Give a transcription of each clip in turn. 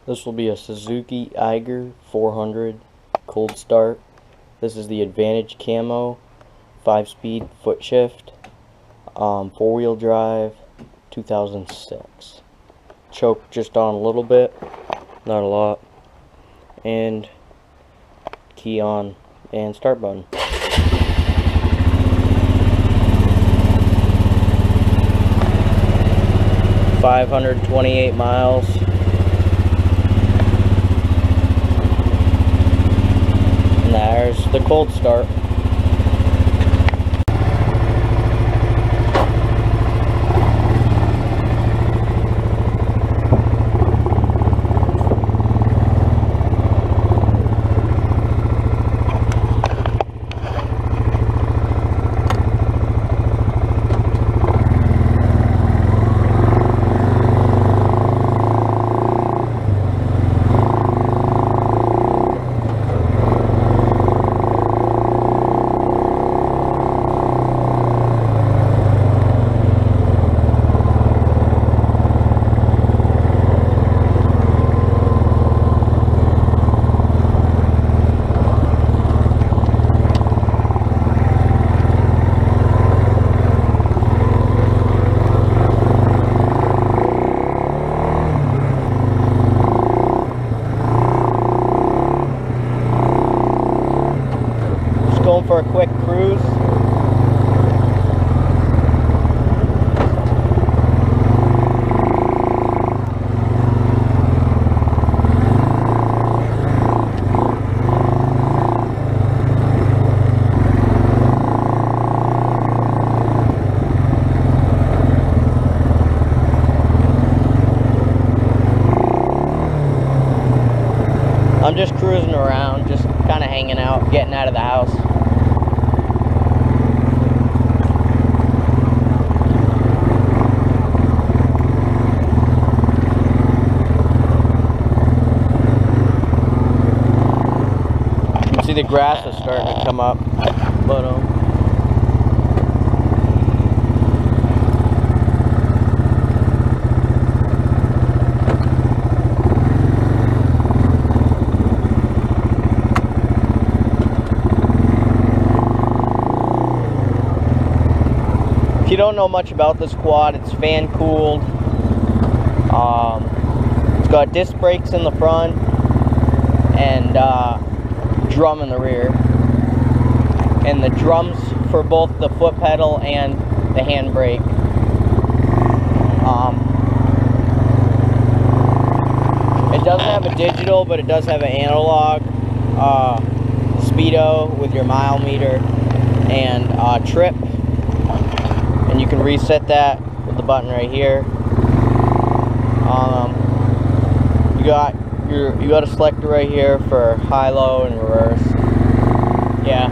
This will be a Suzuki Eiger 400 cold start. This is the Advantage camo, 5-speed foot shift, 4-wheel drive, 2006. Choke just on a little bit, not a lot, and key on and start button. $528 miles. And there's the cold start. Going for a quick cruise. I'm just cruising around, just kind of hanging out, getting out of the house. See, the grass is starting to come up, but if you don't know much about this quad, it's fan cooled. It's got disc brakes in the front and drum in the rear, and the drums for both the foot pedal and the handbrake. It doesn't have a digital, but it does have an analog speedo with your mile meter and trip, and you can reset that with the button right here. You got a selector right here for high, low, and reverse. Yeah.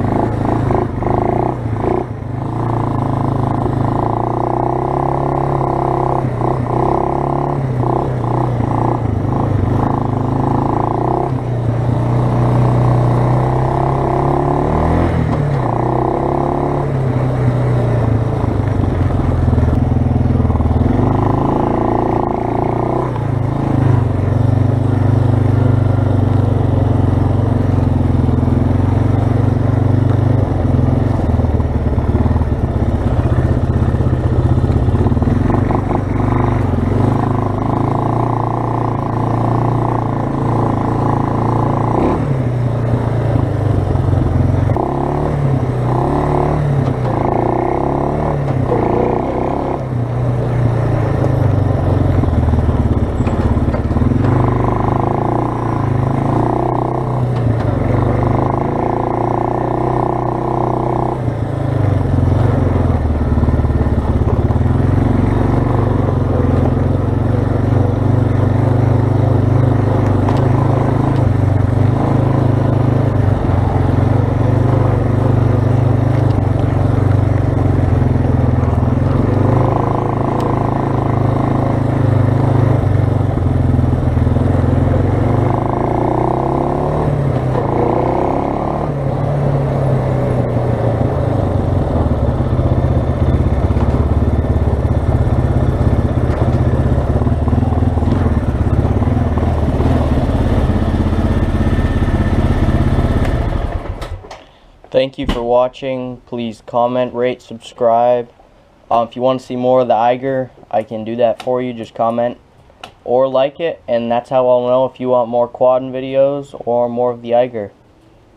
Thank you for watching. Please comment, rate, subscribe. If you want to see more of the Eiger, I can do that for you. Just comment or like it, and that's how I'll know if you want more quadding videos or more of the Eiger.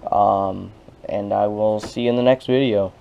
And I will see you in the next video.